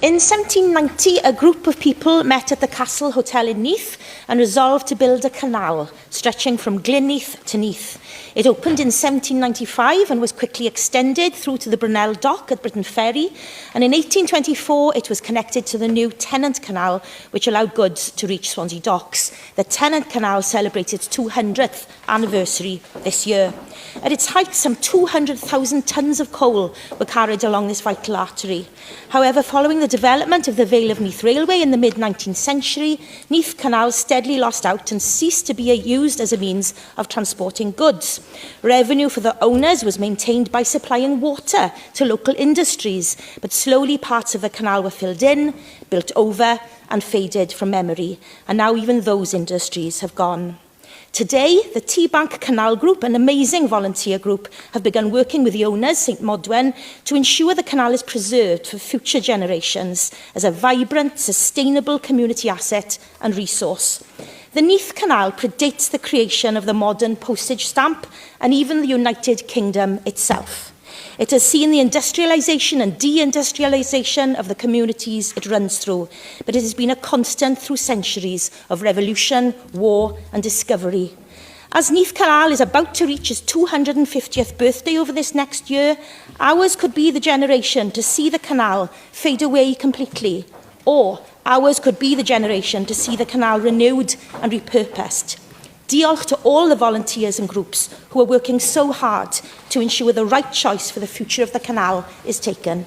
In 1790, a group of people met at the Castle Hotel in Neath and resolved to build a canal stretching from Glynneath to Neath. It opened in 1795 and was quickly extended through to the Brunel Dock at Briton Ferry, and in 1824 it was connected to the new Tennant Canal, which allowed goods to reach Swansea docks. The Tennant Canal celebrated its 200th anniversary this year. At its height, some 200,000 tonnes of coal were carried along this vital artery. However, following the development of the Vale of Neath Railway in the mid-19th century, Neath Canal steadily lost out and ceased to be used as a means of transporting goods. Revenue for the owners was maintained by supplying water to local industries, but slowly parts of the canal were filled in, built over and faded from memory, and now even those industries have gone. Today, the Tŷ Banc Canal Group, an amazing volunteer group, have begun working with the owners, St Modwen, to ensure the canal is preserved for future generations as a vibrant, sustainable community asset and resource. The Neath Canal predates the creation of the modern postage stamp and even the United Kingdom itself. It has seen the industrialisation and deindustrialisation of the communities it runs through, but it has been a constant through centuries of revolution, war and discovery. As Neath Canal is about to reach its 250th birthday over this next year, ours could be the generation to see the canal fade away completely, or ours could be the generation to see the canal renewed and repurposed. Diolch to all the volunteers and groups who are working so hard to ensure the right choice for the future of the canal is taken.